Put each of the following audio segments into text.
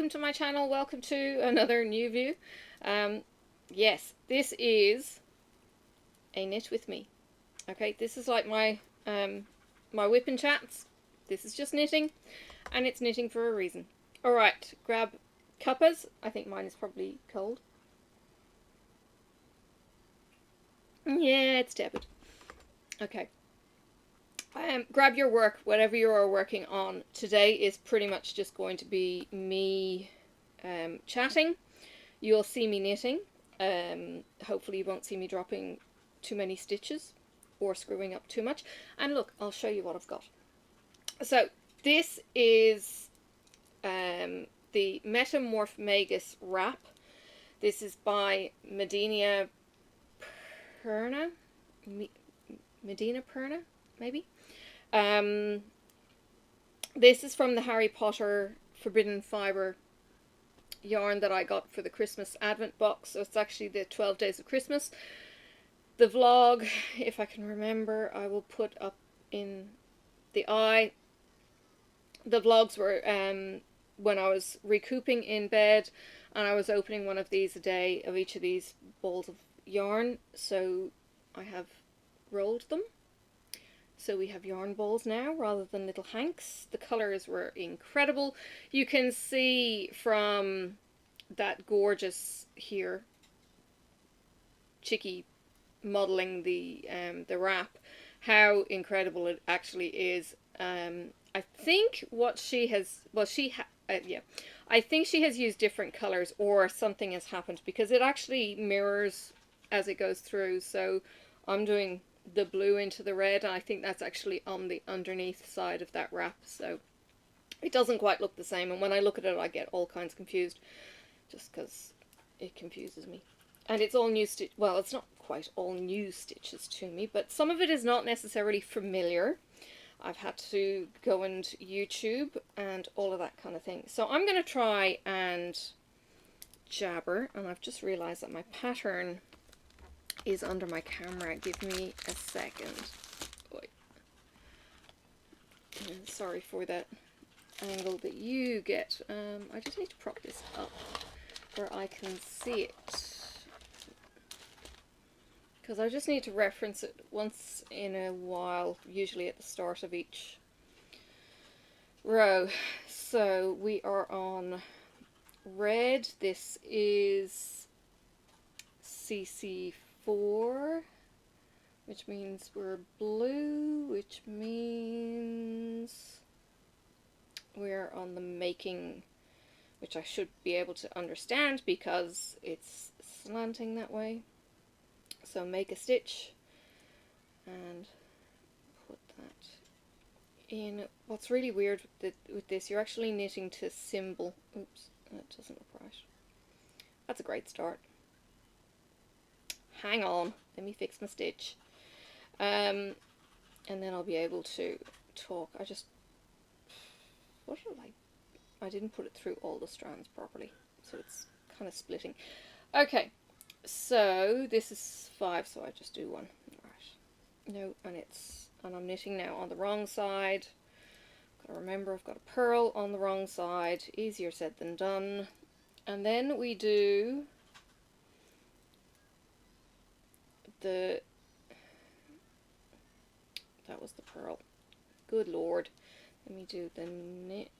welcome to my channel, welcome to another new view. Yes, this is a knit with me. Okay, this is like my my WiPnChats. This is just knitting, and it's knitting for a reason. Alright, grab cuppas. I think mine is probably cold. Yeah, it's tepid. Okay. Grab your work, whatever you are working on. Today is pretty much just going to be me chatting. You'll see me knitting. Hopefully you won't see me dropping too many stitches or screwing up too much. And look, I'll show you what I've got. So this is the Metamorph Magus wrap. This is by Medina Perna, maybe. This is from the Harry Potter Forbidden Fibre yarn that I got for the Christmas Advent box. So it's actually the 12 Days of Christmas. The vlog, if I can remember, I will put up in the eye. The vlogs were when I was recouping in bed, and I was opening one of these a day of each of these balls of yarn. So I have rolled them. So we have yarn balls now rather than little hanks. The colours were incredible. You can see from that gorgeous here Chicky modelling the wrap how incredible it actually is. I think what she has, well, I think she has used different colours, or something has happened, because it actually mirrors as it goes through. So I'm doing the blue into the red, and I think that's actually on the underneath side of that wrap, so it doesn't quite look the same, and when I look at it I get all kinds confused just because it confuses me. And it's all new stitch, well, it's not quite all new stitches to me, but some of it is not necessarily familiar. I've had to go and YouTube and all of that kind of thing. So I'm going to try and jabber, and I've just realised that my pattern is under my camera. Give me a second. Sorry for that angle that you get. I just need to prop this up where I can see it, because I just need to reference it once in a while, usually at the start of each row. So we are on red. This is CC4, which means we're blue, which means we're on the making, which I should be able to understand because it's slanting that way. So make a stitch and put that in. What's really weird with this, you're actually knitting to symbol. Oops, that doesn't look right. That's a great start. Hang on, let me fix my stitch. And then I'll be able to talk. I didn't put it through all the strands properly, so it's kind of splitting. Okay, so this is 5, so I just do 1. Right. No, and I'm knitting now on the wrong side. Gotta remember I've got a purl on the wrong side. Easier said than done. And then we do that was the purl. Good lord. Let me do the knit.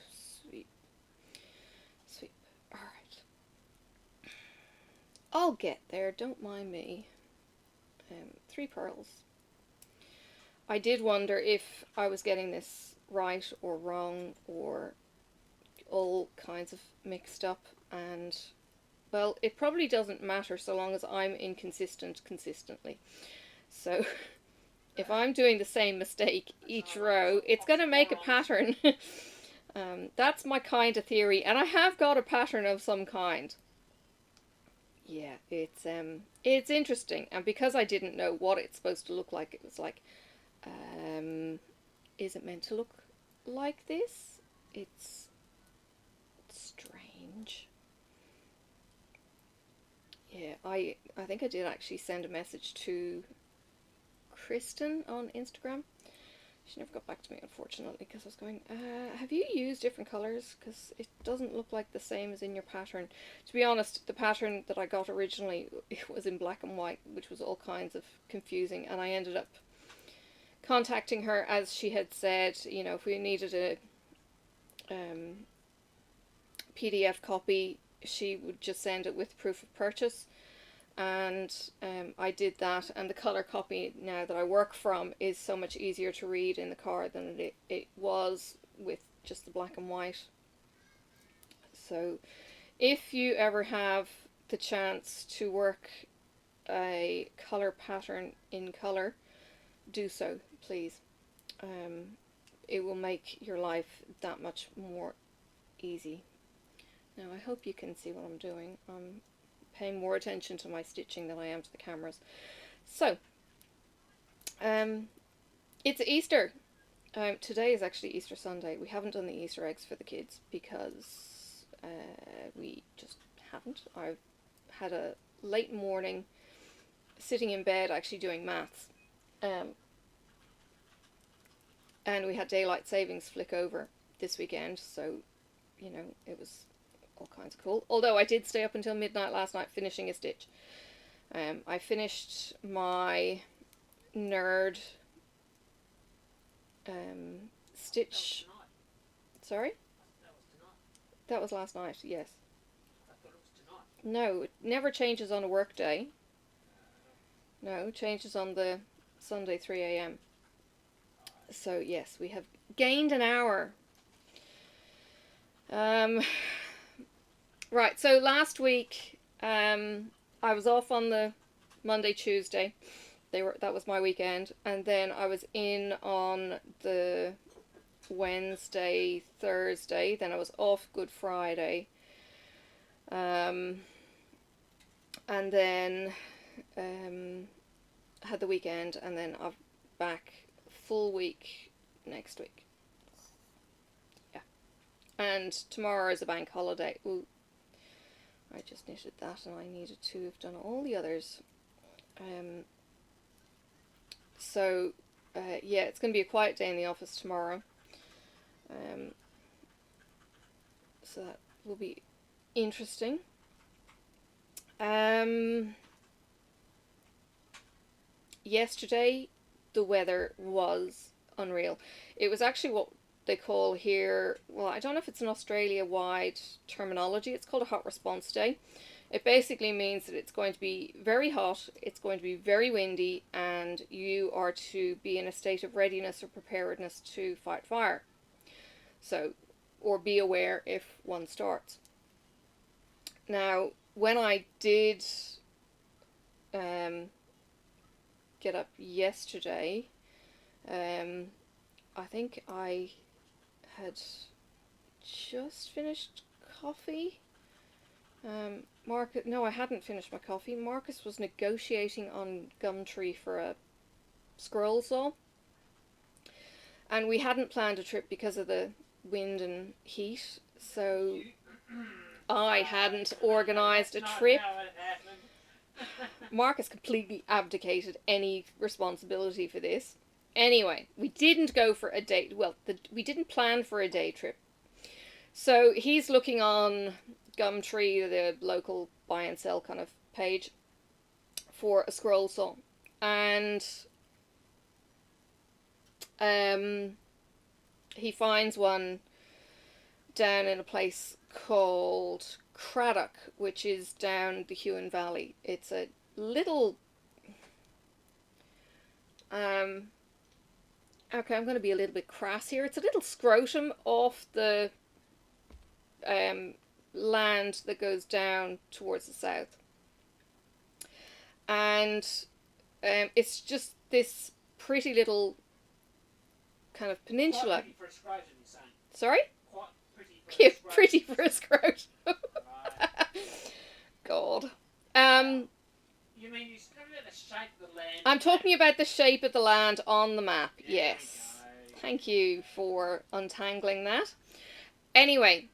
Sweep. Sweep. Alright. I'll get there, don't mind me. 3 purls. I did wonder if I was getting this right or wrong, or all kinds of mixed up, and well, it probably doesn't matter so long as I'm inconsistent consistently. So if I'm doing the same mistake each row, it's going to make a pattern. That's my kind of theory, and I have got a pattern of some kind. Yeah, it's interesting, and because I didn't know what it's supposed to look like, it was like, is it meant to look like this? It's strange. Yeah, I think I did actually send a message to Kristen on Instagram She never got back to me, unfortunately, because I was going, have you used different colours? Because it doesn't look like the same as in your pattern. To be honest, the pattern that I got originally, it was in black and white, which was all kinds of confusing, and I ended up contacting her, as she had said, you know, if we needed a PDF copy, she would just send it with proof of purchase. And I did that, and the colour copy now that I work from is so much easier to read in the car than it was with just the black and white. So if you ever have the chance to work a colour pattern in colour, do so, please. It will make your life that much more easy. Now I hope you can see what I'm doing. I'm paying more attention to my stitching than I am to the cameras. So, it's Easter. Today is actually Easter Sunday. We haven't done the Easter eggs for the kids because we just haven't. I've had a late morning sitting in bed actually doing maths. And we had daylight savings flick over this weekend, so, you know, it was all kinds of cool. Although I did stay up until midnight last night finishing a stitch. I finished my nerd stitch. Sorry? That was last night, yes. I thought it was tonight. No, it never changes on a work day. No, it changes on the Sunday 3 a.m. So yes, we have gained an hour. Right, so last week I was off on the Monday, Tuesday. That was my weekend, and then I was in on the Wednesday, Thursday. Then I was off Good Friday, and then had the weekend, and then I'm back full week next week. Yeah, and tomorrow is a bank holiday. Ooh. I just knitted that, and I needed to have done all the others. So, yeah, it's going to be a quiet day in the office tomorrow. So that will be interesting. Yesterday, the weather was unreal. It was actually what they call here, well, I don't know if it's an Australia-wide terminology, it's called a hot response day. It basically means that it's going to be very hot, it's going to be very windy, and you are to be in a state of readiness or preparedness to fight fire. So, or be aware if one starts. Now, when I did get up yesterday, I think I had just finished coffee. No, I hadn't finished my coffee. Marcus was negotiating on Gumtree for a scroll saw, and we hadn't planned a trip because of the wind and heat, so I hadn't organised a trip. Marcus completely abdicated any responsibility for this. Anyway, we didn't go for a day. Well, we didn't plan for a day trip. So he's looking on Gumtree, the local buy and sell kind of page, for a scroll saw, and he finds one down in a place called Craddock, which is down the Huon Valley. It's a little okay, I'm going to be a little bit crass here. It's a little scrotum off the land that goes down towards the south. And it's just this pretty little kind of peninsula. Quite pretty for a scrotum, you're saying? Sorry? Quite pretty for a scrotum. God. You mean you're talking about the shape of the land? I'm talking about the shape of the land on the map, yes. Thank you for untangling that. Anyway,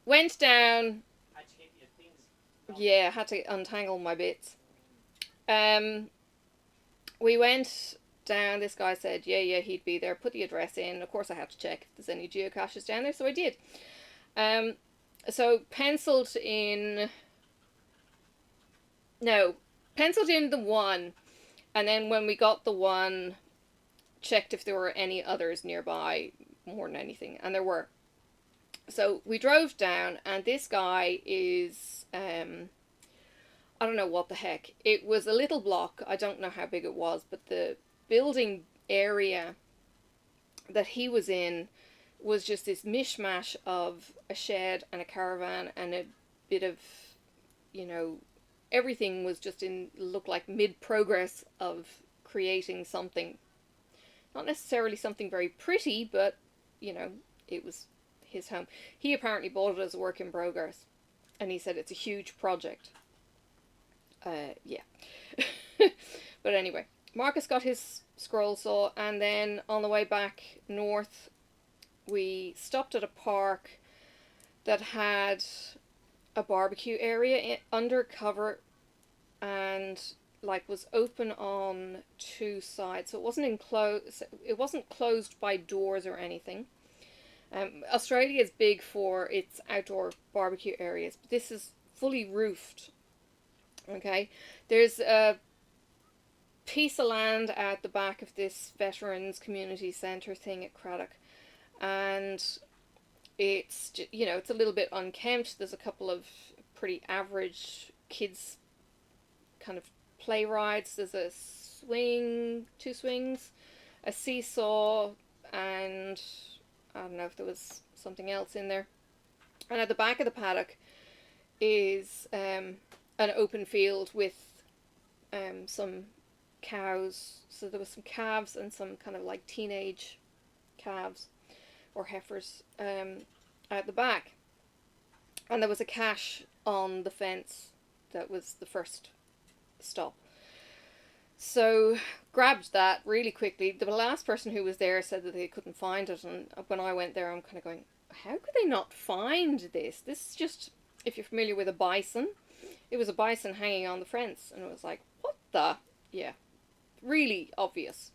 went down. Had to get your things. Yeah, had to untangle my bits. We went down. This guy said, yeah, he'd be there. Put the address in. Of course, I had to check if there's any geocaches down there, so I did. So penciled in the one, and then when we got the one, checked if there were any others nearby more than anything, and there were. So we drove down, and this guy is, I don't know what the heck. It was a little block. I don't know how big it was, but the building area that he was in was just this mishmash of a shed and a caravan and a bit of, everything was just looked like mid-progress of creating something. Not necessarily something very pretty, but, it was his home. He apparently bought it as a work in progress, and he said it's a huge project. Yeah. But anyway, Marcus got his scroll saw, and then on the way back north, we stopped at a park that had a barbecue area under cover, and was open on two sides, so it wasn't enclosed. It wasn't closed by doors or anything. Australia is big for its outdoor barbecue areas, but this is fully roofed. Okay, there's a piece of land at the back of this Veterans Community Centre thing at Craddock, and it's it's a little bit unkempt. There's a couple of pretty average kids kind of play rides. There's a swing, two swings, a seesaw, and I don't know if there was something else in there. And at the back of the paddock is an open field with some cows. So there was some calves and some kind of like teenage calves or heifers at the back. And there was a cache on the fence that was the first stop. So grabbed that really quickly. The last person who was there said that they couldn't find it, and when I went there, I'm kind of going, how could they not find this? This is just, if you're familiar with a bison, it was a bison hanging on the fence, and it was like, what the? Yeah, really obvious.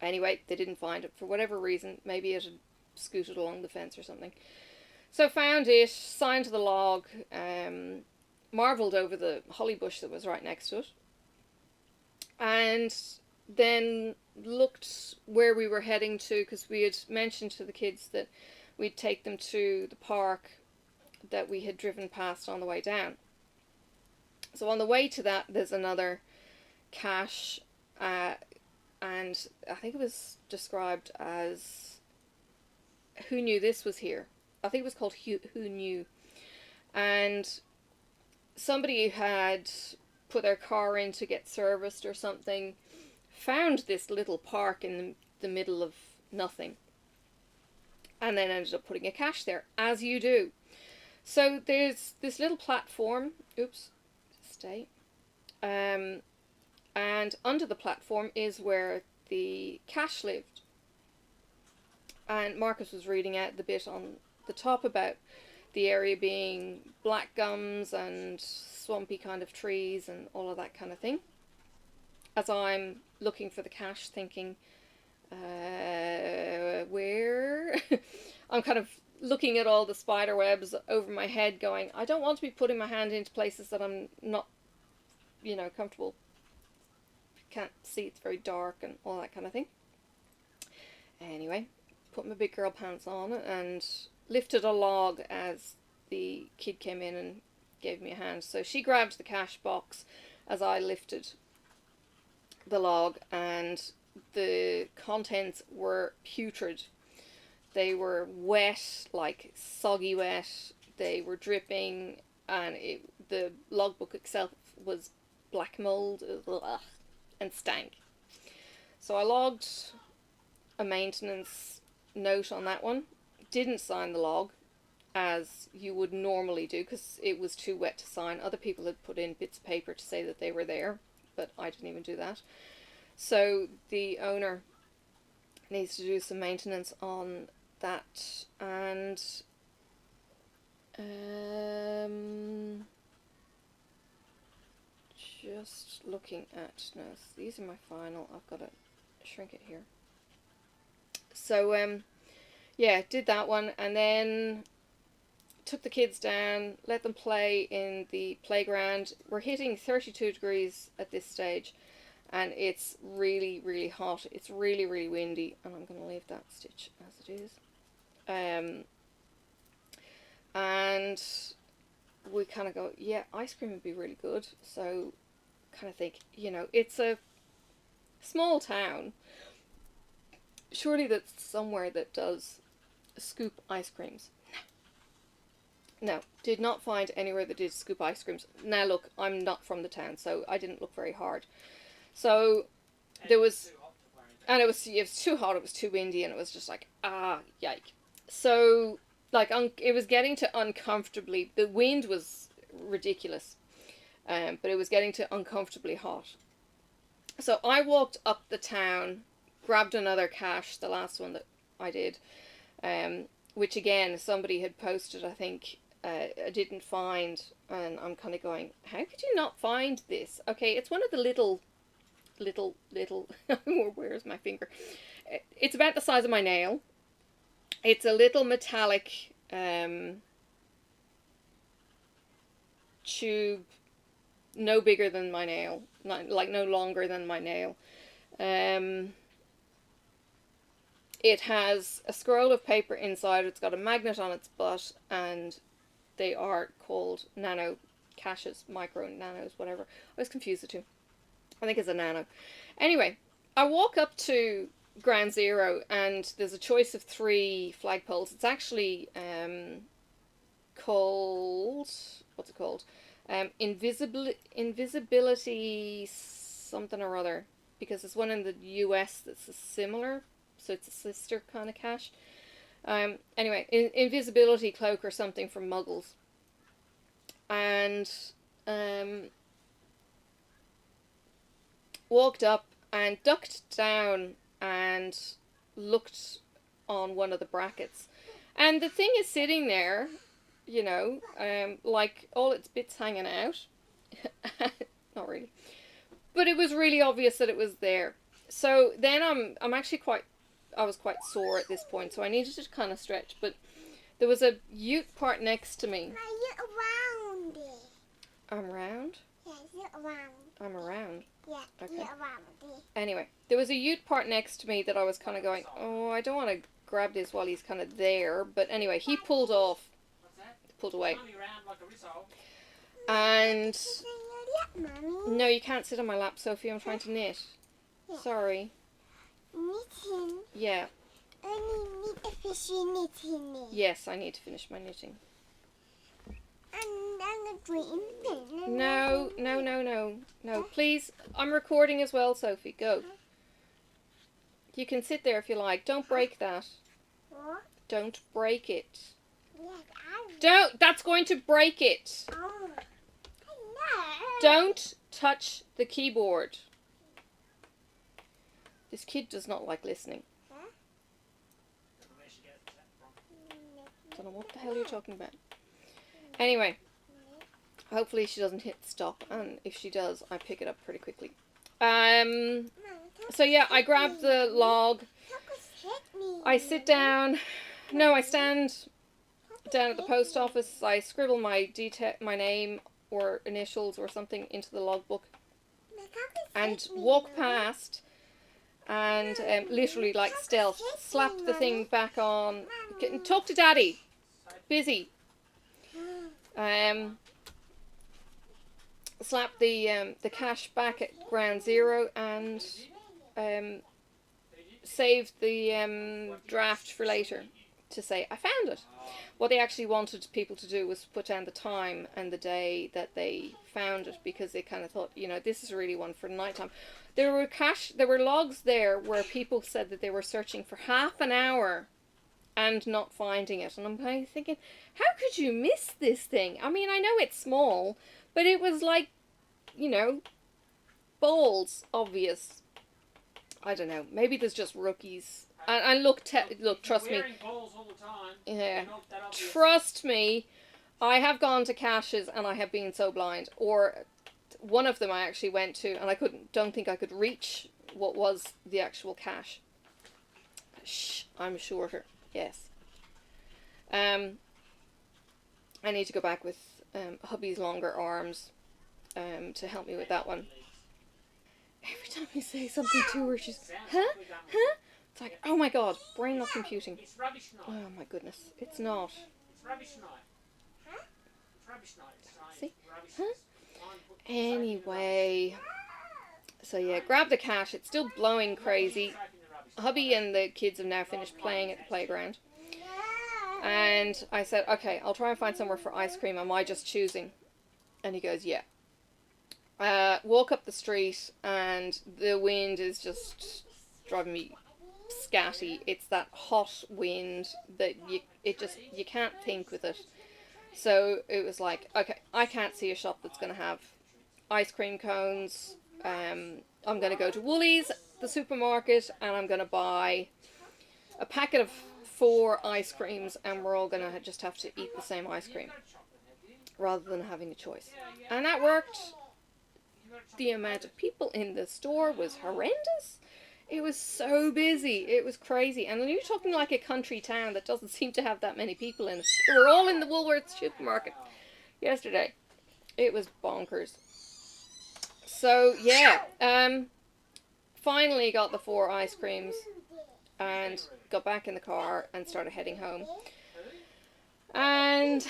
Anyway, they didn't find it for whatever reason. Maybe it had scooted along the fence or something. So found it, signed the log, marvelled over the holly bush that was right next to it, and then looked where we were heading to, because we had mentioned to the kids that we'd take them to the park that we had driven past on the way down. So on the way to that, there's another cache, and I think it was described as Who Knew This Was Here. I think it was called Who Knew. And somebody had put their car in to get serviced or something, found this little park in the middle of nothing, and then ended up putting a cache there, as you do. So there's this little platform, and under the platform is where the cache lived. And Marcus was reading out the bit on the top about the area being black gums and swampy kind of trees and all of that kind of thing. As I'm looking for the cache, thinking, where? I'm kind of looking at all the spider webs over my head going, I don't want to be putting my hand into places that I'm not, comfortable. Can't see, it's very dark and all that kind of thing. Anyway, put my big girl pants on and lifted a log as the kid came in and gave me a hand. So she grabbed the cache box as I lifted the log, and the contents were putrid. They were wet, like soggy wet. They were dripping, and the logbook itself was black mold and stank. So I logged a maintenance note on that one. Didn't sign the log, as you would normally do, because it was too wet to sign. Other people had put in bits of paper to say that they were there, but I didn't even do that. So the owner needs to do some maintenance on that, and just looking at, no, these are my final, I've got to shrink it here. So, yeah, did that one, and then took the kids down, let them play in the playground. We're hitting 32 degrees at this stage, and it's really, really hot. It's really, really windy, and I'm going to leave that stitch as it is. And we kind of go, yeah, ice cream would be really good. So kind of think, you know, it's a small town. Surely that's somewhere that does scoop ice creams. No, did not find anywhere that did scoop ice creams. Now look, I'm not from the town, so I didn't look very hard. So there was, and it was too hot, it was too windy, and it was just like, yike. So like it was getting to uncomfortably, the wind was ridiculous, but it was getting to uncomfortably hot. So I walked up the town, grabbed another cache, the last one that I did, which again somebody had posted, I think. I didn't find, and I'm kind of going, how could you not find this? Okay, it's one of the little, where's my finger? It's about the size of my nail. It's a little metallic tube, no bigger than my nail, no longer than my nail. It has a scroll of paper inside. It's got a magnet on its butt, and they are called nano caches, micro nanos, whatever. I was confused the two. I think it's a nano. Anyway, I walk up to ground zero, and there's a choice of 3 flagpoles. It's actually called, what's it called? Invisibility something or other, because there's one in the US that's a similar, so it's a sister kind of cache. Anyway, invisibility cloak or something from Muggles. And walked up and ducked down and looked on one of the brackets. And the thing is sitting there, you know, like all its bits hanging out. Not really. But it was really obvious that it was there. So then I'm actually I was quite sore at this point, so I needed to kind of stretch, but there was a ute part next to me. Are you around? I'm round? Yeah, you're around. I'm around. Yeah, okay. You're around. Anyway, there was a ute part next to me that I was kind of going, oh, I don't want to grab this while he's kind of there, but anyway, he pulled off, pulled away. And no, you can't sit on my lap, Sophie. I'm trying to knit. Sorry. Knitting. Yeah. Only need to finish knitting. Yes, I need to finish my knitting. And I'm drawing pen. No. Please, I'm recording as well, Sophie. Go. You can sit there if you like. Don't break that. What? Don't break it. Yes, Don't. That's going to break it. Oh. No. Don't touch the keyboard. This kid does not like listening. Huh? Don't know what the hell you're talking about. Anyway, hopefully she doesn't hit stop, and if she does, I pick it up pretty quickly. So yeah, I grab the log. I sit down. No, I stand down at the post office. I scribble my name or initials or something into the logbook, and walk past. And literally, like stealth, slap the thing back on. Talk to Daddy. Busy. Slap the cache back at ground zero and save the draft for later to say I found it. What they actually wanted people to do was put down the time and the day that they found it, because they kind of thought, you know, this is really one for nighttime. There were logs there where people said that they were searching for half an hour and not finding it. And I'm kind of thinking, how could you miss this thing? I mean, I know it's small, but it was like, you know, balls obvious. I don't know. Maybe there's just rookies. And look, trust me. Yeah. Trust me, I have gone to caches and I have been so blind. Or one of them I actually went to and I don't think I could reach what was the actual cache. Shh, I'm shorter. Yes. I need to go back with hubby's longer arms to help me with that one. Every time I say something to her, she's, huh? Huh? It's like, oh my god, brain not computing. It's rubbish night. Oh my goodness, it's not. It's rubbish night. Huh? It's rubbish night. It's See? rubbish. Huh? It's Anyway, so yeah, grab the cache. It's still blowing crazy. Hubby and the kids have now finished playing at the playground. And I said, okay, I'll try and find somewhere for ice cream. Am I just choosing? And he goes, yeah. Walk up the street and the wind is just driving me scatty. It's that hot wind that you can't think with it. So it was like, okay, I can't see a shop that's going to have ice cream cones. I'm going to go to Woolies, the supermarket, and I'm going to buy a packet of 4 ice creams, and we're all going to just have to eat the same ice cream rather than having a choice. And that worked. The amount of people in the store was horrendous. It was so busy. It was crazy. And you're talking like a country town that doesn't seem to have that many people in it. They were all in the Woolworths supermarket yesterday. It was bonkers. So, yeah. Finally got the 4 ice creams and got back in the car and started heading home. And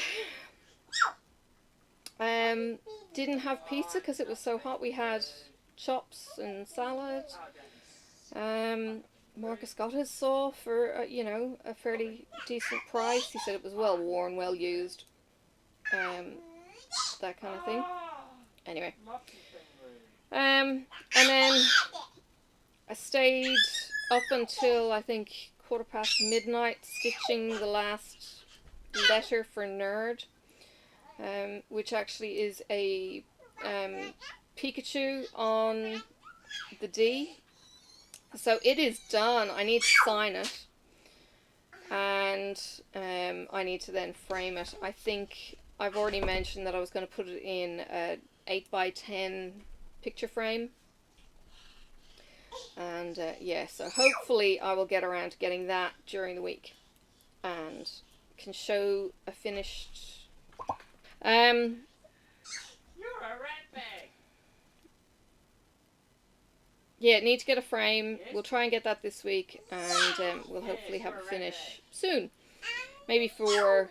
didn't have pizza because it was so hot. We had chops and salad. Marcus got his saw for a fairly decent price. He said it was well worn, well used, that kind of thing. Anyway, and then I stayed up until I think midnight stitching the last letter for Nerd, which actually is a Pikachu on the D. So it is done. I need to sign it, and I need to then frame it. I think I've already mentioned that I was going to put it in a 8x10 picture frame, and yeah, so hopefully I will get around to getting that during the week and can show a finished You're a rat bag. yeah, need to get a frame. We'll try and get that this week, and we'll hopefully have a finish soon. Maybe for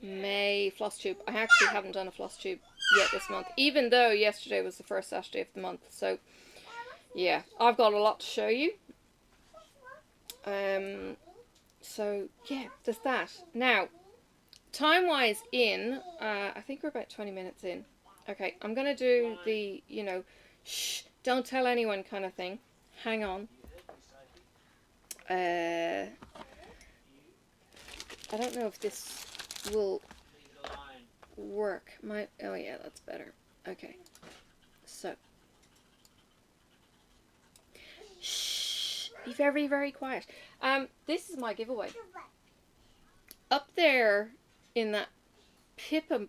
May floss tube. I actually haven't done a floss tube yet this month, even though yesterday was the first Saturday of the month. So yeah, I've got a lot to show you. So yeah, there's that. Now, time-wise I think we're about 20 minutes in. Okay, I'm going to do the, shh, don't tell anyone kind of thing. Hang on. I don't know if this will work. Oh yeah, that's better. Okay. So. Shh. Be very, very quiet. This is my giveaway. Up there in that Pippa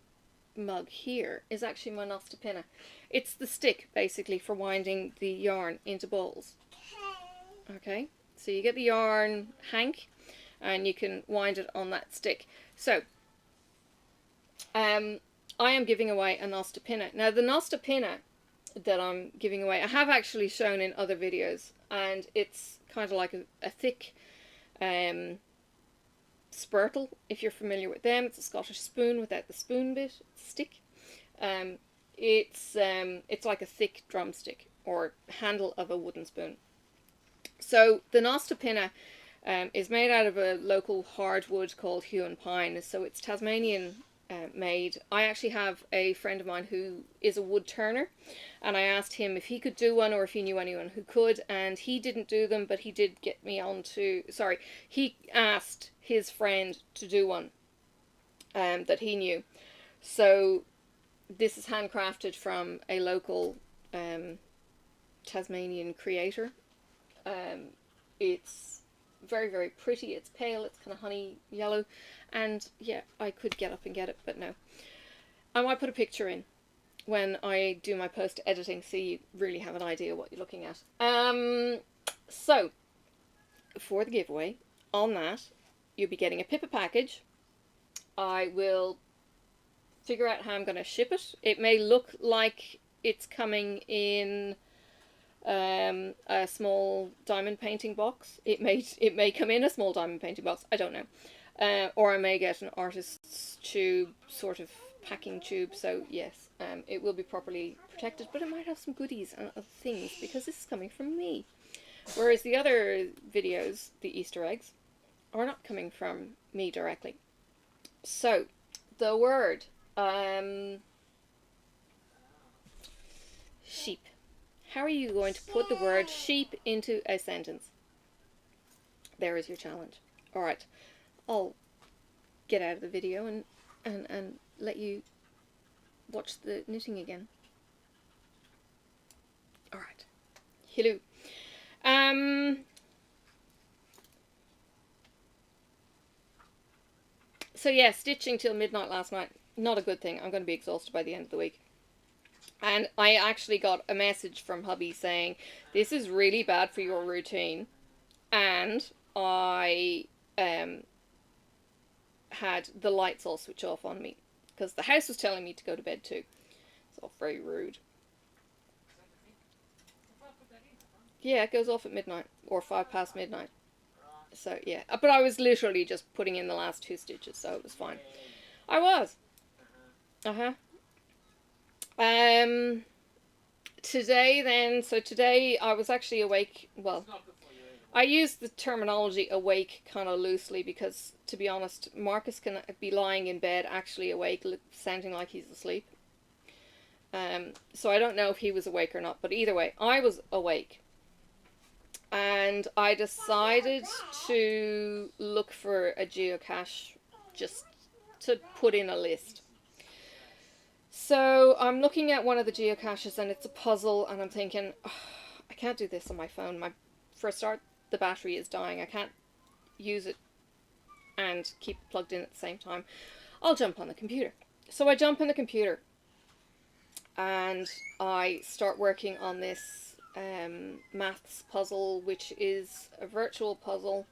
mug here is actually my Nostopinna. It's the stick, basically, for winding the yarn into balls. Okay, so you get the yarn hank, and you can wind it on that stick. So, I am giving away a Nostopinna. Now, the Nostopinna that I'm giving away, I have actually shown in other videos, and it's kind of like a thick spurtle, if you're familiar with them. It's a Scottish spoon without the spoon bit, stick. It's like a thick drumstick or handle of a wooden spoon. So the Nostopinna is made out of a local hardwood called Hue and Pine. So it's Tasmanian made. I actually have a friend of mine who is a wood turner, and I asked him if he could do one or if he knew anyone who could, and he didn't do them, but he did get me on to, he asked his friend to do one that he knew. So this is handcrafted from a local Tasmanian creator. It's very, very pretty. It's pale. It's kind of honey yellow. And yeah, I could get up and get it, but no. I might put a picture in. when I do my post editing, so you really have an idea what you're looking at. So for the giveaway on that, you'll be getting a Pippa package. I will figure out how I'm going to ship it. It may look like it's coming in a small diamond painting box. It may come in a small diamond painting box. I don't know. Or I may get an artist's tube, sort of packing tube. So yes, it will be properly protected, but it might have some goodies and other things because this is coming from me. Whereas the other videos, the Easter eggs, are not coming from me directly. So, the word, sheep. How are you going to put the word sheep into a sentence? There is your challenge. Alright, I'll get out of the video and let you watch the knitting again. Alright. Hello. So yeah, stitching till midnight last night. Not a good thing. I'm going to be exhausted by the end of the week. And I actually got a message from hubby saying, this is really bad for your routine. And I had the lights all switch off on me. Because the house was telling me to go to bed too. It's all very rude. Yeah, it goes off at midnight. Or 5 past midnight. So, yeah. But I was literally just putting in the last 2 stitches, so it was fine. I was. Today then, so today I was actually awake, well, I use the terminology awake kind of loosely because, to be honest, Marcus can be lying in bed actually awake, sounding like he's asleep. So I don't know if he was awake or not, but either way, I was awake. And I decided to look for a geocache just to put in a list. So I'm looking at one of the geocaches and it's a puzzle and I'm thinking, oh, I can't do this on my phone. For a start, the battery is dying. I can't use it and keep it plugged in at the same time. I'll jump on the computer. So I jump on the computer and I start working on this maths puzzle, which is a virtual puzzle,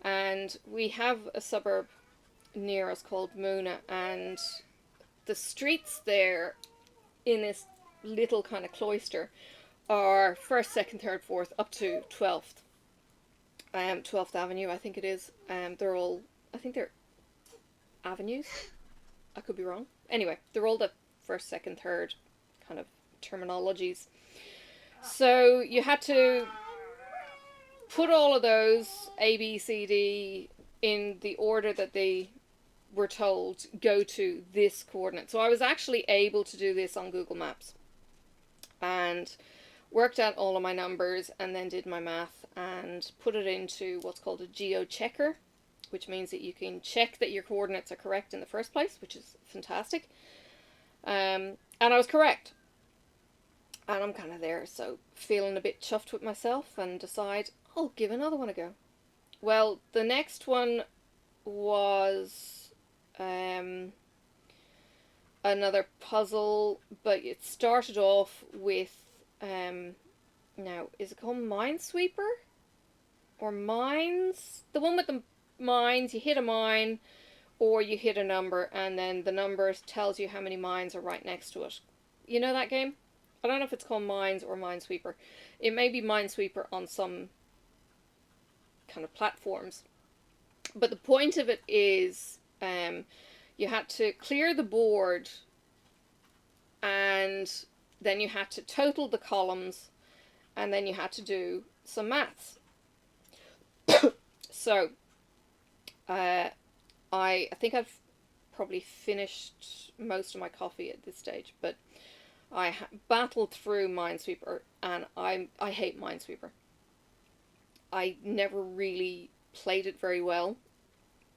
and we have a suburb near us called Moona, and the streets there in this little kind of cloister are 1st, 2nd, 3rd, 4th up to 12th 12th Avenue, I think it is. They're all, I think they're avenues, I could be wrong. Anyway, they're all the 1st, 2nd, 3rd kind of terminologies. So you had to put all of those A, B, C, D in the order that they were told go to this coordinate. So I was actually able to do this on Google Maps and worked out all of my numbers and then did my math and put it into what's called a geo-checker, which means that you can check that your coordinates are correct in the first place, which is fantastic. And I was correct. And I'm kind of there, so feeling a bit chuffed with myself and decide I'll give another one a go. Well, the next one was another puzzle, but it started off with, now, is it called Minesweeper? Or Mines? The one with the mines, you hit a mine, or you hit a number, and then the number tells you how many mines are right next to it. You know that game? I don't know if it's called Mines or Minesweeper. It may be Minesweeper on some kind of platforms. But the point of it is you had to clear the board and then you had to total the columns and then you had to do some maths. So I think I've probably finished most of my coffee at this stage, but I battled through Minesweeper, and I hate Minesweeper. I never really played it very well.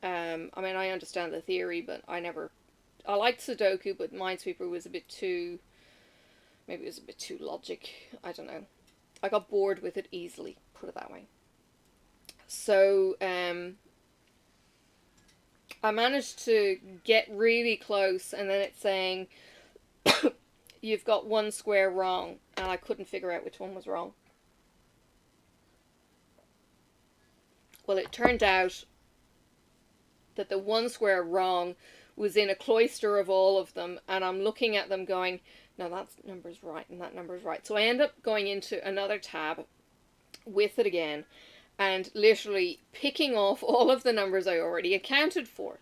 I mean, I understand the theory, but I liked Sudoku, but Minesweeper was a bit too, maybe it was a bit too logic. I don't know. I got bored with it easily, put it that way. So, I managed to get really close, and then it's saying, you've got one square wrong. And I couldn't figure out which one was wrong. Well, it turned out that the one square wrong was in a cloister of all of them. And I'm looking at them going, no, that number's right and that number's right. So I end up going into another tab with it again and literally picking off all of the numbers I already accounted for.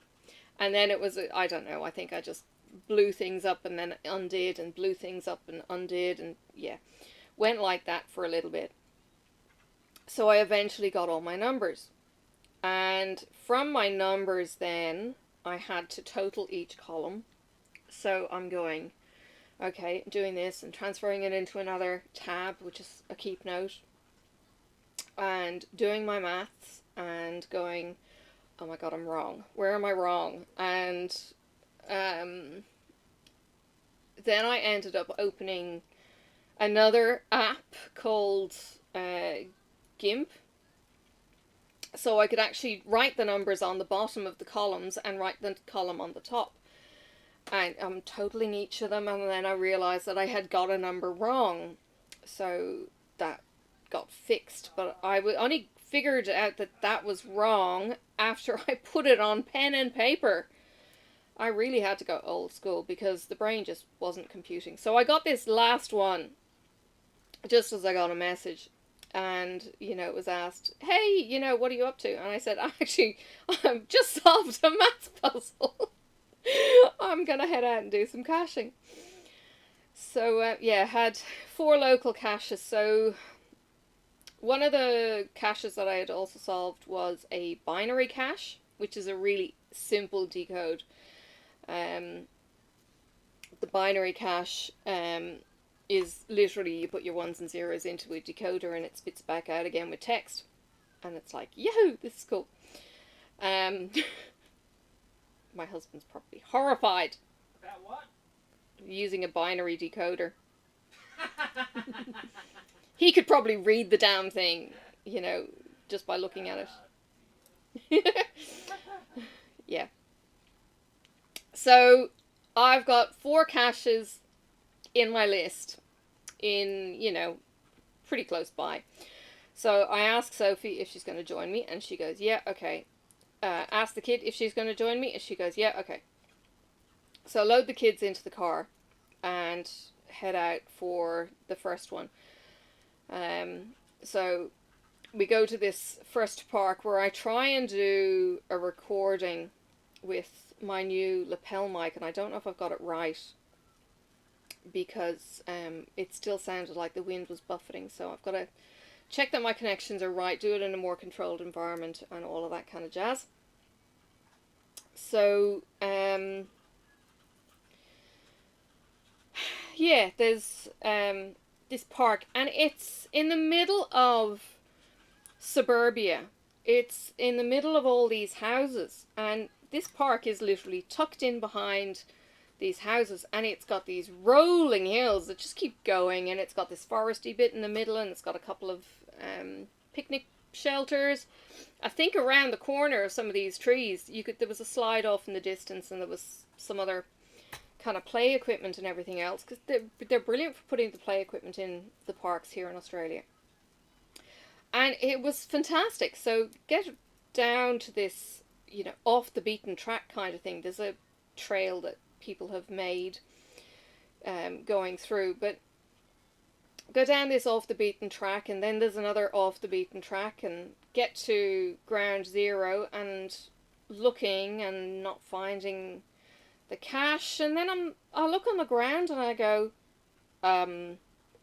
And then it was, I don't know, I think I just blew things up and then undid and blew things up and undid, and yeah, went like that for a little bit. So I eventually got all my numbers. And from my numbers then, I had to total each column. So I'm going, okay, doing this and transferring it into another tab, which is a keep note, and doing my maths and going, oh my god, I'm wrong. Where am I wrong? And then I ended up opening another app called GIMP. So I could actually write the numbers on the bottom of the columns and write the column on the top. And I'm totaling each of them, and then I realized that I had got a number wrong. So that got fixed, but I only figured out that that was wrong after I put it on pen and paper. I really had to go old school because the brain just wasn't computing. So I got this last one just as I got a message, and it was asked, hey, what are you up to? And I said, I've just solved a maths puzzle. I'm gonna head out and do some caching. So yeah, had 4 local caches. So one of the caches that I had also solved was a binary cache, which is a really simple decode. The binary cache is literally you put your ones and zeros into a decoder and it spits back out again with text. And it's like, yahoo, this is cool. My husband's probably horrified. About what? Using a binary decoder. He could probably read the damn thing, just by looking at it. Yeah. So, I've got 4 caches in my list in, pretty close by. So, I asked Sophie if she's going to join me, and she goes, yeah, okay. Ask the kid if she's going to join me, and she goes, yeah, okay. So, load the kids into the car and head out for the first one. So we go to this first park where I try and do a recording with my new lapel mic, and I don't know if I've got it right because it still sounded like the wind was buffeting, so I've got to check that my connections are right, do it in a more controlled environment and all of that kind of jazz. So yeah, there's this park, and it's in the middle of suburbia. It's in the middle of all these houses, and this park is literally tucked in behind these houses, and it's got these rolling hills that just keep going, and it's got this foresty bit in the middle, and it's got a couple of picnic shelters. I think around the corner of some of these trees, there was a slide off in the distance, and there was some other kind of play equipment and everything else, because they're brilliant for putting the play equipment in the parks here in Australia. And it was fantastic. So get down to this, off the beaten track kind of thing. There's a trail that people have made going through, but go down this off the beaten track, and then there's another off the beaten track, and get to ground zero and looking and not finding the cache, and then I look on the ground and I go,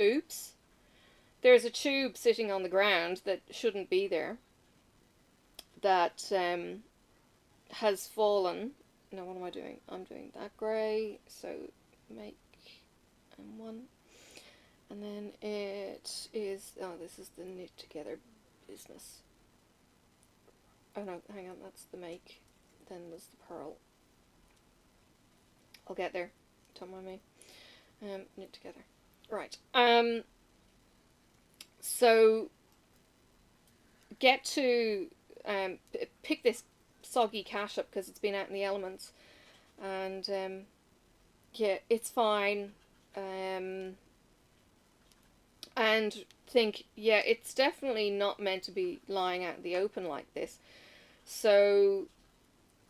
oops, there's a tube sitting on the ground that shouldn't be there, that has fallen. Now what am I doing? I'm doing that grey, so make M1, and then it is, this is the knit together business. Oh no, hang on, that's the make, then there's the pearl. I'll get there. Don't mind me. Knit together. Right. So get to pick this soggy cache up because it's been out in the elements, and yeah, it's fine. and think, yeah, it's definitely not meant to be lying out in the open like this. So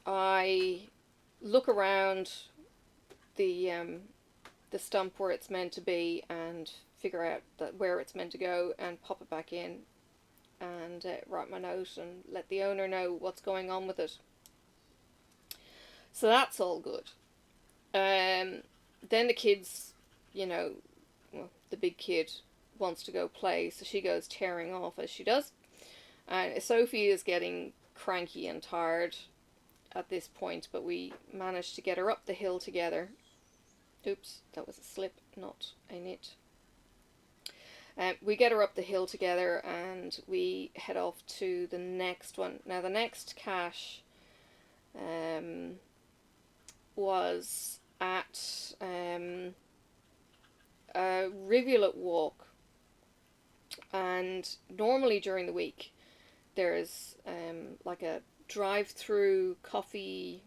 I look around the stump where it's meant to be and figure out where it's meant to go and pop it back in and write my note and let the owner know what's going on with it. So that's all good. Then the kids, well, the big kid wants to go play, so she goes tearing off as she does. And Sophie is getting cranky and tired at this point, but we managed to get her up the hill together. Oops, that was a slip, not a knit. We get her up the hill together and we head off to the next one. Now the next cache was at a rivulet walk, and normally during the week there's like a drive-through coffee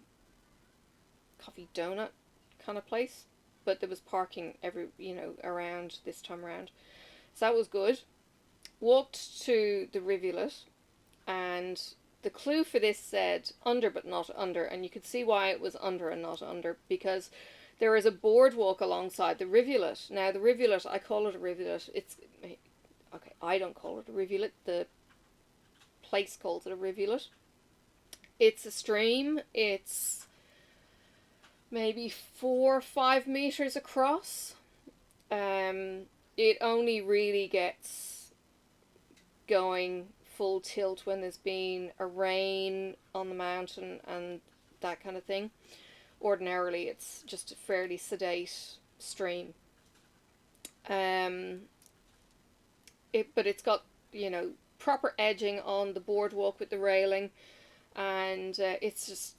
donut kind of place, but there was parking around this time around, so that was good. Walked to the rivulet, and the clue for this said under but not under, and you could see why it was under and not under, because there is a boardwalk alongside the rivulet. Now the rivulet, I call it a rivulet, I don't call it a rivulet, the place calls it a rivulet. It's a stream. It's maybe 4 or 5 meters across. It only really gets going full tilt when there's been a rain on the mountain and that kind of thing. Ordinarily it's just a fairly sedate stream. But it's got, proper edging on the boardwalk with the railing, and it's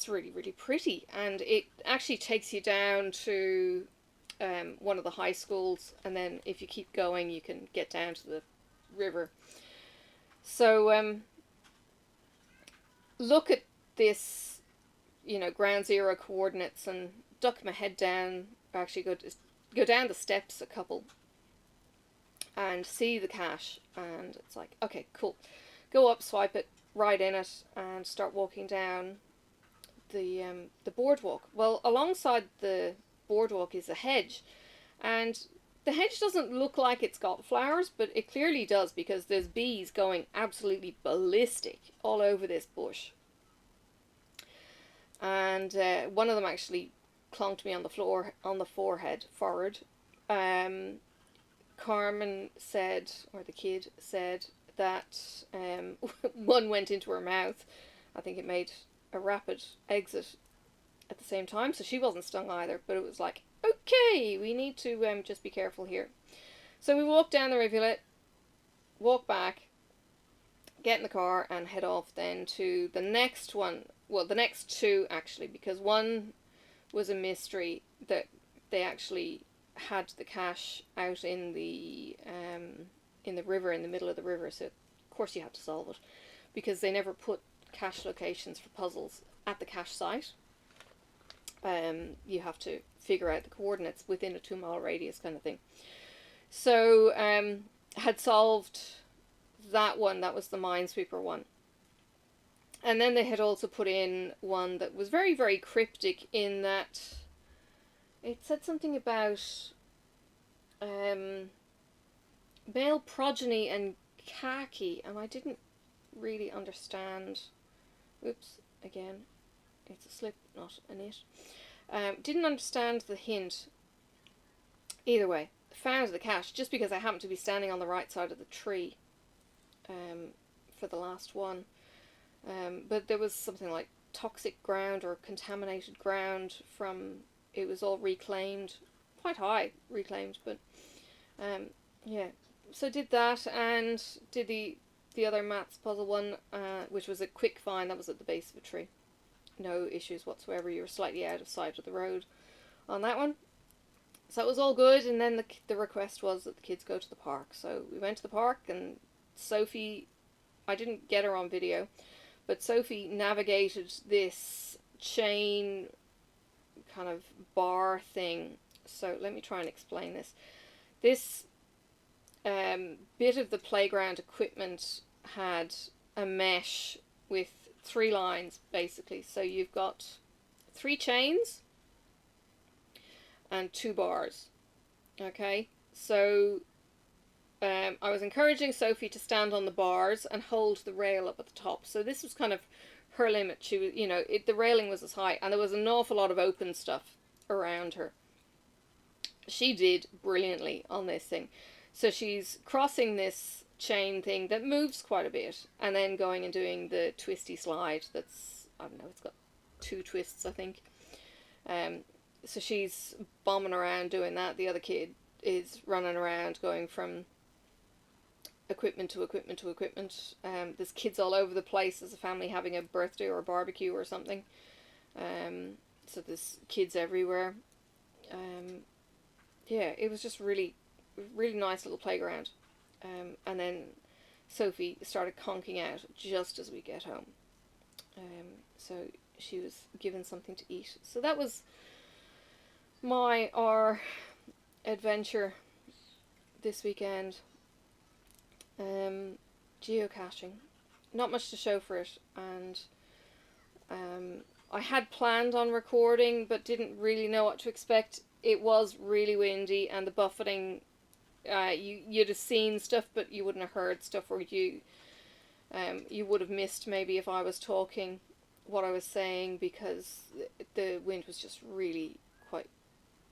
really, really pretty, and it actually takes you down to one of the high schools, and then if you keep going you can get down to the river. So look at this, ground zero coordinates, and duck my head down, actually go down the steps a couple and see the cache, and it's like, okay, cool. Go up, swipe it, right in it, and start walking down the boardwalk. Well, alongside the boardwalk is a hedge, and the hedge doesn't look like it's got flowers, but it clearly does, because there's bees going absolutely ballistic all over this bush. And one of them actually clonked me on the forehead. Carmen said, or the kid said, that one went into her mouth. I think it made a rapid exit at the same time, so she wasn't stung either, but it was like, okay, we need to just be careful here. So we walk down the rivulet, walk back, get in the car, and head off then to the next one. Well, the next two, actually, because one was a mystery that they actually had the cache out in the river, in the middle of the river, so of course you had to solve it, because they never put cache locations for puzzles at the cache site. You have to figure out the coordinates within a 2-mile radius kind of thing. So had solved that one. That was the Minesweeper one. And then they had also put in one that was very, very cryptic, in that it said something about male progeny and khaki, and I didn't really understand. Oops, again, it's a slip, not a knit. Didn't understand the hint. Either way, found the cache just because I happened to be standing on the right side of the tree for the last one. But there was something like toxic ground or contaminated ground from, it was all reclaimed, quite high reclaimed, but yeah. So did that, and did the other maths puzzle one, which was a quick find. That was at the base of a tree. No issues whatsoever. You were slightly out of sight of the road on that one. So it was all good, and then the request was that the kids go to the park. So we went to the park, and Sophie, I didn't get her on video, but Sophie navigated this chain kind of bar thing So let me try and explain this. This bit of the playground equipment had a mesh with 3 lines, basically. So you've got 3 chains and 2 bars. Okay, so I was encouraging Sophie to stand on the bars and hold the rail up at the top. So this was kind of her limit. She was, you know, the railing was as high, and there was an awful lot of open stuff around her. She did brilliantly on this thing. So she's crossing this chain thing that moves quite a bit, and then going and doing the twisty slide that's, I don't know, it's got 2 twists, I think. So she's bombing around doing that. The other kid is running around going from equipment to equipment to equipment. There's kids all over the place. There's a family having a birthday or a barbecue or something. So there's kids everywhere. Yeah, it was just really nice little playground. And then Sophie started conking out just as we get home. So she was given something to eat. So that was our adventure this weekend. Geocaching. Not much to show for it, and I had planned on recording but didn't really know what to expect. It was really windy, and the buffeting, you'd have seen stuff but you wouldn't have heard stuff, or you would have missed maybe if I was talking what I was saying, because the wind was just really quite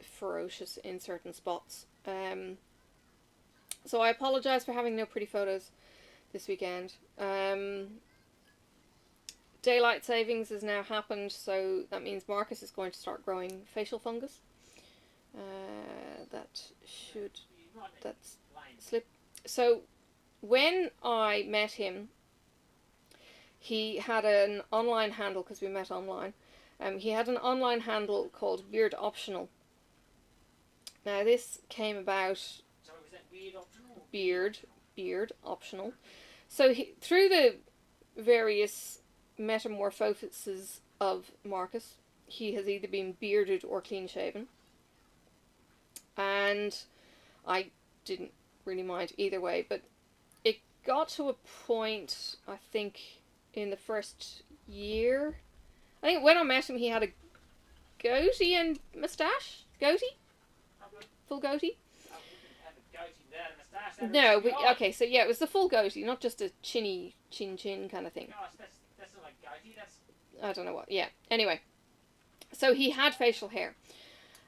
ferocious in certain spots. So I apologise for having no pretty photos this weekend. Daylight savings has now happened, so that means Marcus is going to start growing facial fungus. That's slip. So when I met him, he had an online handle, because we met online. He had an online handle called Beard Optional. Now this came about. So was that beard optional? Beard Optional. So through the various metamorphoses of Marcus, he has either been bearded or clean shaven. And I didn't really mind either way, but it got to a point, I think, in the first year. I think when I met him, he had a goatee and moustache. Goatee? Full goatee? No, but okay, so yeah, it was the full goatee, not just a chin kind of thing. Gosh, that's not like goatee, that's... I don't know what, yeah. Anyway, so he had facial hair.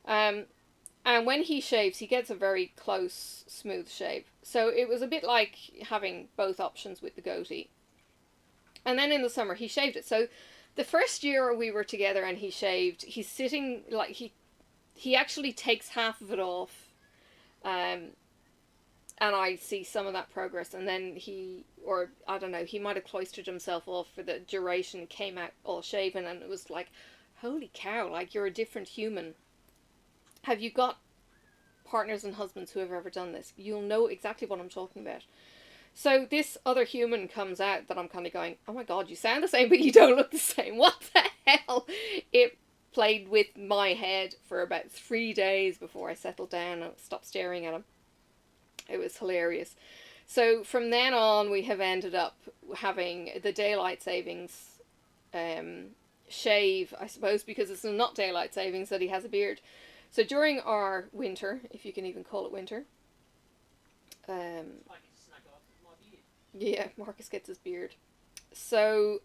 And when he shaves, he gets a very close, smooth shave. So it was a bit like having both options with the goatee. And then in the summer, he shaved it. So the first year we were together and he shaved, he's sitting, like, he actually takes half of it off. And I see some of that progress, and then he might have cloistered himself off for the duration, came out all shaven, and it was like, holy cow, like, you're a different human. Have you got partners and husbands who have ever done this? You'll know exactly what I'm talking about. So this other human comes out that I'm kind of going, oh my god, you sound the same, but you don't look the same. What the hell? It played with my head for about 3 days before I settled down and stopped staring at him. It was hilarious. So from then on, we have ended up having the daylight savings shave, I suppose, because it's not daylight savings that he has a beard. So during our winter, if you can even call it winter, yeah, Marcus gets his beard. So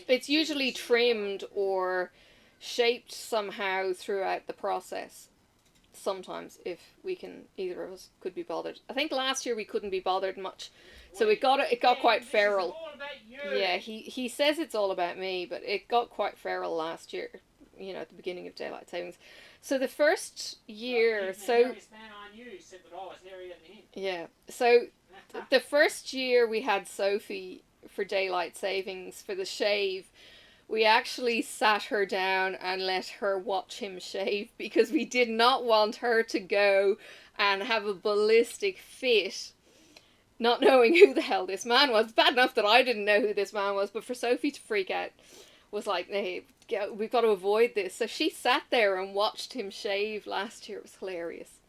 it's usually trimmed or shaped somehow throughout the process. Sometimes, if we can, either of us could be bothered. I think last year we couldn't be bothered much, so it got quite feral. Yeah, he says it's all about me, but it got quite feral last year. You know, at the beginning of daylight savings. So the first year, yeah. So the first year we had Sophie for daylight savings for the shave. We actually sat her down and let her watch him shave, because we did not want her to go and have a ballistic fit, not knowing who the hell this man was. Bad enough that I didn't know who this man was, but for Sophie to freak out was like, hey, we've got to avoid this. So she sat there and watched him shave last year. It was hilarious.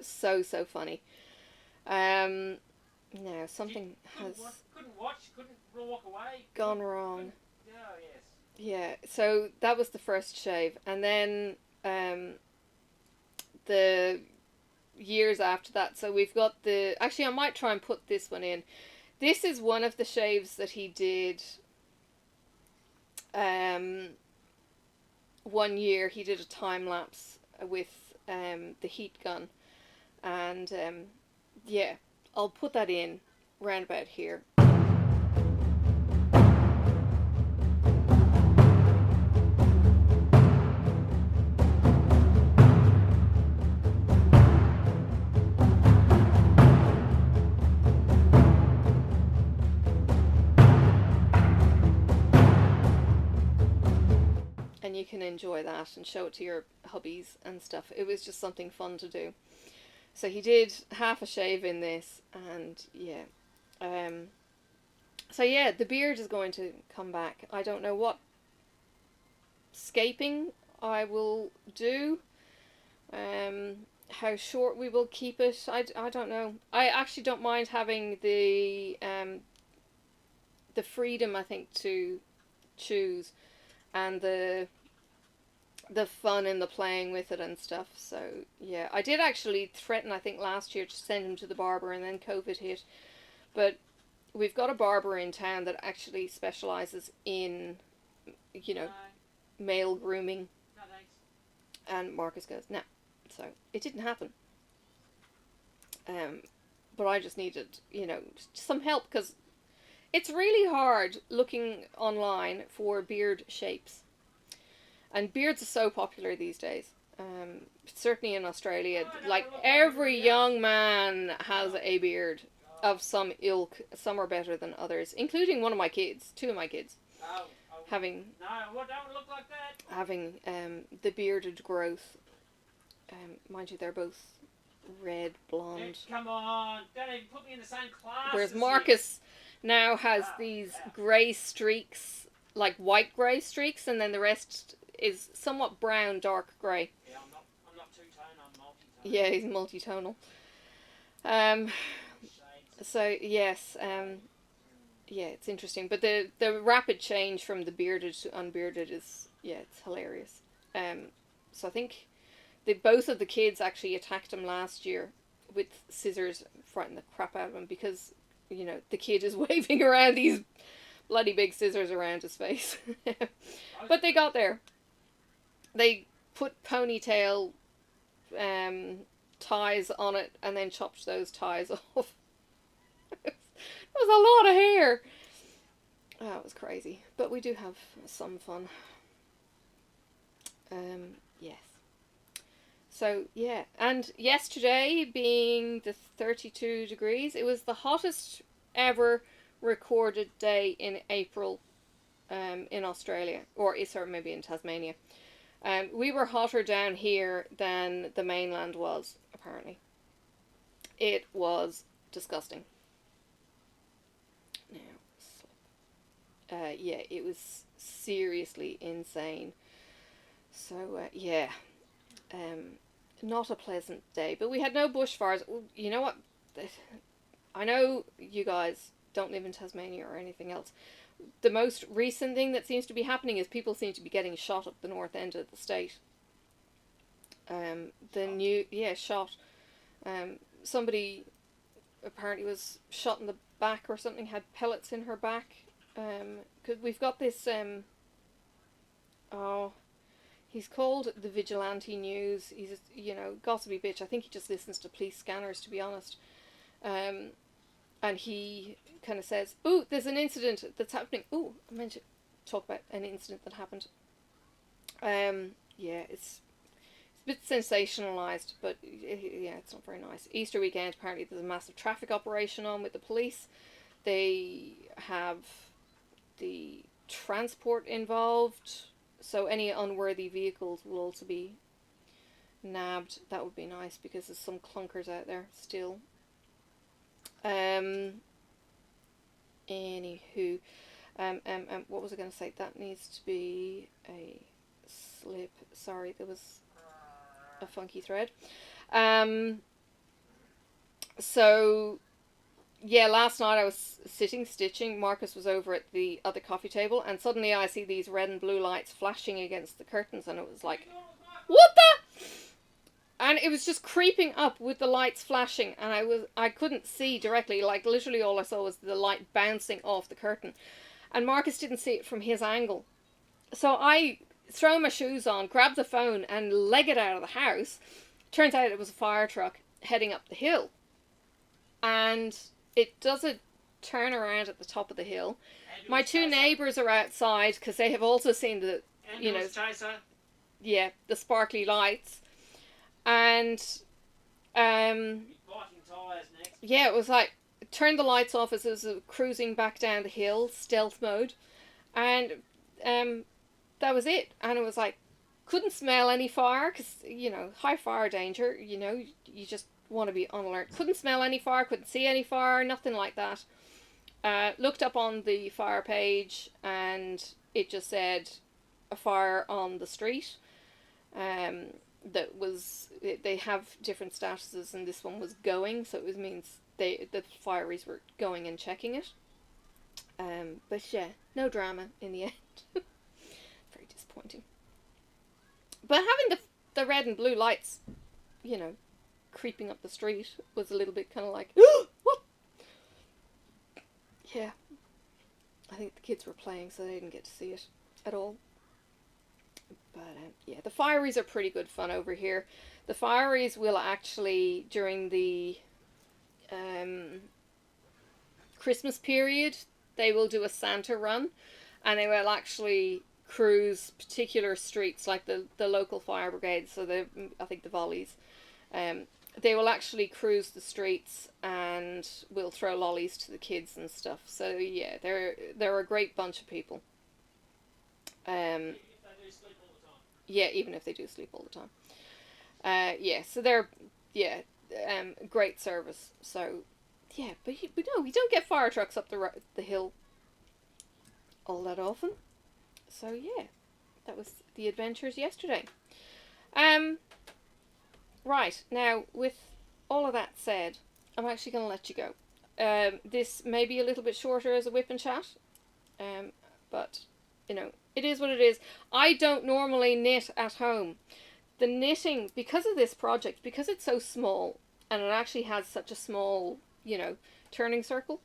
So funny. Now something has couldn't watch, couldn't walk away. Gone wrong. Oh yes. Yeah, so that was the first shave, and then the years after that. So we've got the. Actually, I might try and put this one in. This is one of the shaves that he did. 1 year he did a time lapse with the heat gun, and yeah, I'll put that in round about here. And you can enjoy that and show it to your hubbies and stuff. It was just something fun to do. So he did half a shave in this, and yeah. So yeah, the beard is going to come back. I don't know what scaping I will do. How short we will keep it, I don't know. I actually don't mind having the freedom, I think, to choose, and the fun in the playing with it and stuff. So yeah, I did actually threaten, I think last year, to send him to the barber, and then COVID hit. But we've got a barber in town that actually specializes in, you know, male grooming. No, thanks. And Marcus goes, no. So it didn't happen. But I just needed, you know, some help, because it's really hard looking online for beard shapes. And beards are so popular these days. Certainly in Australia, like every young man has a beard of some ilk. Some are better than others, including one of my kids, 2 of my kids, having No, don't look like that. having the bearded growth. Mind you, they're both red, blonde. Come on, don't even put me in the same class. Whereas as you. Marcus now has these grey streaks, like white grey streaks, and then the rest is somewhat brown, dark grey. Yeah, I'm not two-tone, I'm multi-tone. Yeah, he's multitonal. So yes, yeah, it's interesting. But the rapid change from the bearded to unbearded is, yeah, it's hilarious. So I think both of the kids actually attacked him last year with scissors, frightened the crap out of him, because, you know, the kid is waving around these bloody big scissors around his face. But they got there. They put ponytail ties on it and then chopped those ties off. It was a lot of hair. Oh, it was crazy. But we do have some fun. Yes. So, yeah. And yesterday, being the 32 degrees, it was the hottest ever recorded day in April in Australia. Or, sorry, maybe in Tasmania. We were hotter down here than the mainland was, apparently. It was disgusting. Now, yeah, it was seriously insane. So, yeah, not a pleasant day. But we had no bushfires. You know what? I know you guys don't live in Tasmania or anything else. The most recent thing that seems to be happening is people seem to be getting shot at the north end of the state. Shot. Somebody apparently was shot in the back or something, had pellets in her back. Cause we've got this, he's called the Vigilante News. He's a, you know, gossipy bitch. I think he just listens to police scanners, to be honest. And he kind of says, "Ooh, there's an incident that's happening." Ooh, I meant to talk about an incident that happened. Yeah, it's a bit sensationalized, but yeah, it's not very nice. Easter weekend, apparently there's a massive traffic operation on with the police. They have the transport involved, so any unworthy vehicles will also be nabbed. That would be nice, because there's some clunkers out there still. Anywho, what was I going to say? That needs to be a slip. Sorry, there was a funky thread. So, yeah, last night I was sitting stitching. Marcus was over at the other coffee table, and suddenly I see these red and blue lights flashing against the curtains, and it was like, what the? And it was just creeping up with the lights flashing, and I couldn't see directly. Like, literally all I saw was the light bouncing off the curtain. And Marcus didn't see it from his angle. So I throw my shoes on, grab the phone, and leg it out of the house. Turns out it was a fire truck heading up the hill. And it does a turn around at the top of the hill. My two neighbours are outside because they have also seen the, you know, yeah, the sparkly lights. And, yeah, it was like, turned the lights off as it was cruising back down the hill, stealth mode. And, that was it. And it was like, couldn't smell any fire because, you know, high fire danger, you know, you just want to be on alert. Couldn't smell any fire, couldn't see any fire, nothing like that. Looked up on the fire page and it just said a fire on the street. That was, they have different statuses, and this one was going, so it means the fireys were going and checking it. But yeah, no drama in the end. Very disappointing. But having the red and blue lights, you know, creeping up the street was a little bit kind of like, what? Yeah. I think the kids were playing, so they didn't get to see it at all. But yeah, the fireys are pretty good fun over here. The fireys will actually, during the Christmas period, they will do a Santa run, and they will actually cruise particular streets, like the local fire brigade, so I think the volleys. They will actually cruise the streets and will throw lollies to the kids and stuff. So yeah, they're a great bunch of people. Yeah, even if they do sleep all the time. Yeah, so they're, yeah, great service. So, yeah, but we don't get fire trucks up the hill all that often. So, yeah, that was the adventures yesterday. Right, now, with all of that said, I'm actually going to let you go. This may be a little bit shorter as a WiPnChat, but, you know, it is what it is. I don't normally knit at home. The knitting, because of this project, because it's so small, and it actually has such a small, you know, turning circle,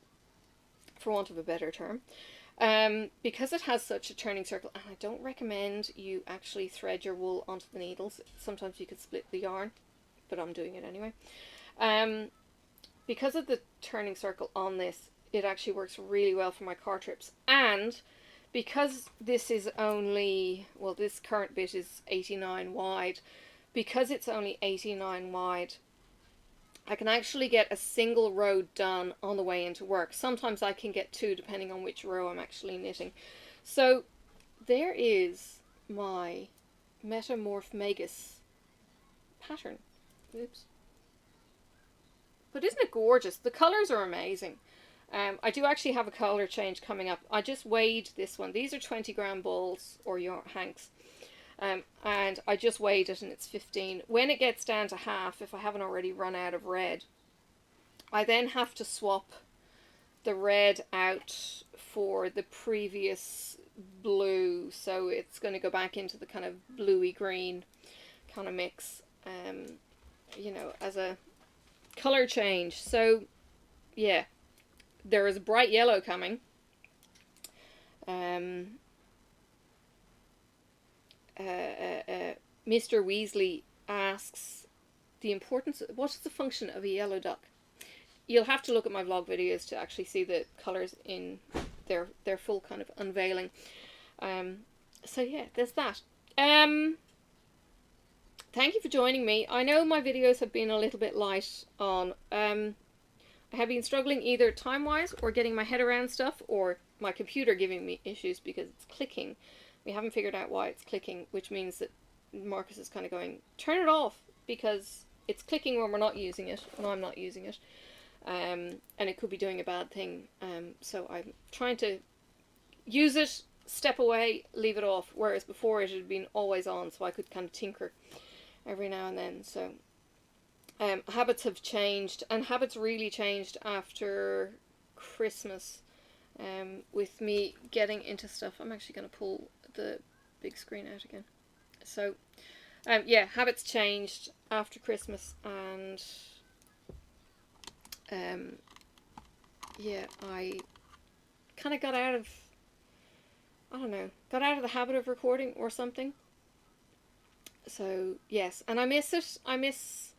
for want of a better term, because it has such a turning circle, and I don't recommend you actually thread your wool onto the needles. Sometimes you could split the yarn, but I'm doing it anyway. Because of the turning circle on this, it actually works really well for my car trips, and because this is only, well, this current bit is 89 wide, because it's only 89 wide, I can actually get a single row done on the way into work. Sometimes I can get two, depending on which row I'm actually knitting. So there is my Metamorph Magus pattern. Oops. But isn't it gorgeous? The colours are amazing. I do actually have a colour change coming up. I just weighed this one. These are 20-gram balls, or your hanks. And I just weighed it, and it's 15. When it gets down to half, if I haven't already run out of red, I then have to swap the red out for the previous blue. So it's going to go back into the kind of bluey green kind of mix, you know, as a colour change. So, yeah. There is a bright yellow coming. Mr. Weasley asks what is the function of a yellow duck? You'll have to look at my vlog videos to actually see the colours in their full kind of unveiling. So yeah, there's that. Thank you for joining me. I know my videos have been a little bit light on I have been struggling either time-wise or getting my head around stuff, or my computer giving me issues because it's clicking. We haven't figured out why it's clicking, which means that Marcus is kind of going, turn it off, because it's clicking when we're not using it, when I'm not using it. And it could be doing a bad thing. So I'm trying to use it, step away, leave it off. Whereas before it had been always on, so I could kind of tinker every now and then. So habits have changed, and habits really changed after Christmas. With me getting into stuff. I'm actually going to pull the big screen out again. So yeah, habits changed after Christmas, and yeah, I kind of got out of, I don't know, got out of the habit of recording or something. So yes, and I miss it. I miss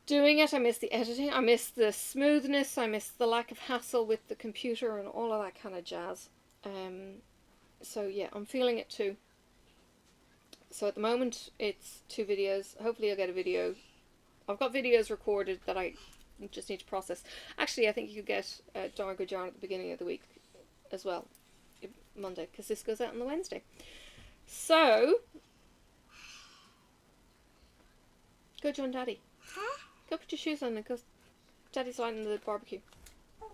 doing it. I miss the editing. I miss the smoothness. I miss the lack of hassle with the computer and all of that kind of jazz. So yeah, I'm feeling it too. So at the moment it's 2 videos. Hopefully I'll get a video. I've got videos recorded that I just need to process. Actually, I think you could get Darn Good Yarn at the beginning of the week as well, Monday, because this goes out on the Wednesday. So go join Daddy. Huh? Go put your shoes on and go. Daddy's lighting the barbecue. Daddy,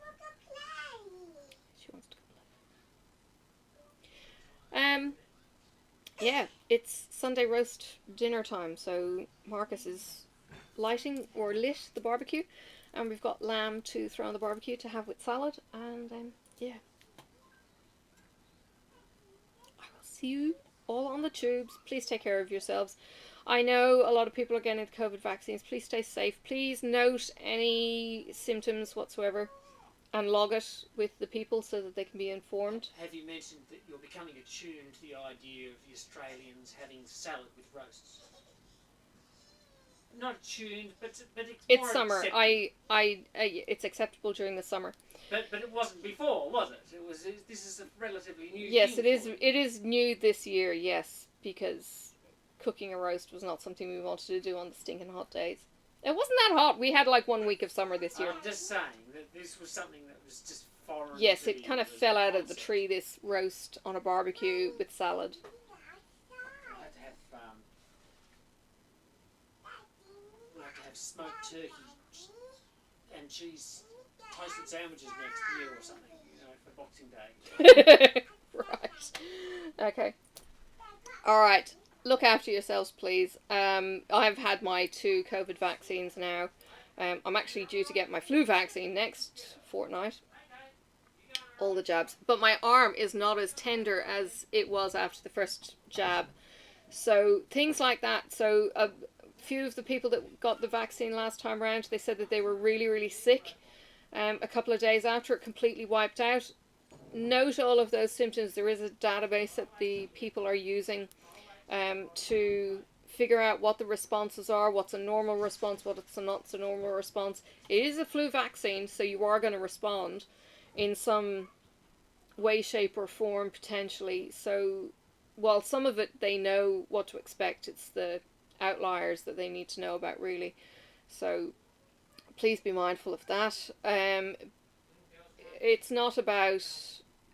want to play? She wants to go play. Yeah, it's Sunday roast dinner time, so Marcus is lighting or lit the barbecue, and we've got lamb to throw on the barbecue to have with salad, and yeah. I will see you all on the tubes. Please take care of yourselves. I know a lot of people are getting the COVID vaccines. Please stay safe. Please note any symptoms whatsoever and log it with the people so that they can be informed. Have you mentioned that you're becoming attuned to the idea of the Australians having salad with roasts? Not attuned, but it's more summer. acceptable. It's acceptable during the summer. But it wasn't before, was it? This is a relatively new Yes, thing it is. for you. It is new this year. Yes, because cooking a roast was not something we wanted to do on the stinking hot days. It wasn't that hot. We had like 1 week of summer this year. I'm just saying that this was something that was just foreign. Yes, to it the- kind of the fell out of the concept. tree. This roast on a barbecue with salad. I like to have smoked turkey and cheese toasted sandwiches next year or something, for Boxing Day. Right. Okay. All right. Look after yourselves, please. I've had my 2 COVID vaccines now. I'm actually due to get my flu vaccine next fortnight. All the jabs. But my arm is not as tender as it was after the first jab. So things like that. So a few of the people that got the vaccine last time around, they said that they were really, really sick. A couple of days after, it completely wiped out. Note all of those symptoms. There is a database that the people are using to figure out what the responses are, what's a normal response, what's a not so normal response. It is a flu vaccine, so you are going to respond in some way, shape or form potentially. So while some of it they know what to expect, it's the outliers that they need to know about really. So please be mindful of that. It's not about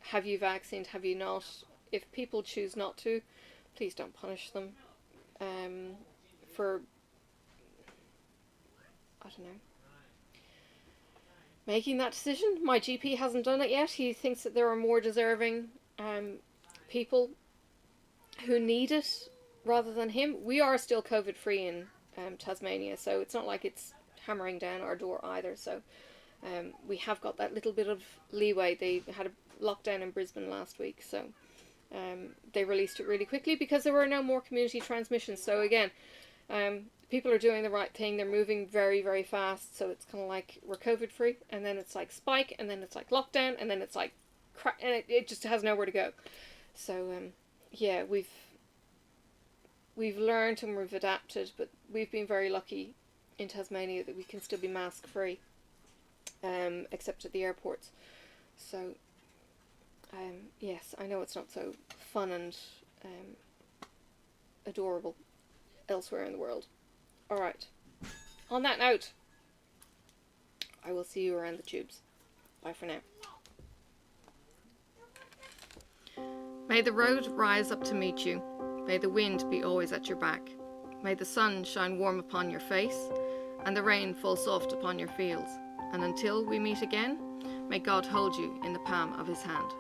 have you vaccinated, have you not. If people choose not to, please don't punish them for, I don't know, making that decision. My GP hasn't done it yet. He thinks that there are more deserving people who need it rather than him. We are still COVID free in Tasmania, so it's not like it's hammering down our door either. So we have got that little bit of leeway. They had a lockdown in Brisbane last week, so they released it really quickly because there were no more community transmissions. So again, people are doing the right thing. They're moving very, very fast. So it's kind of like we're COVID free, and then it's like spike, and then it's like lockdown, and then it's like and it just has nowhere to go. So yeah, we've learned and we've adapted, but we've been very lucky in Tasmania that we can still be mask free, except at the airports. So yes, I know it's not so fun and adorable elsewhere in the world. Alright, on that note, I will see you around the tubes. Bye for now. May the road rise up to meet you. May the wind be always at your back. May the sun shine warm upon your face, and the rain fall soft upon your fields. And until we meet again, May God hold you in the palm of his hand.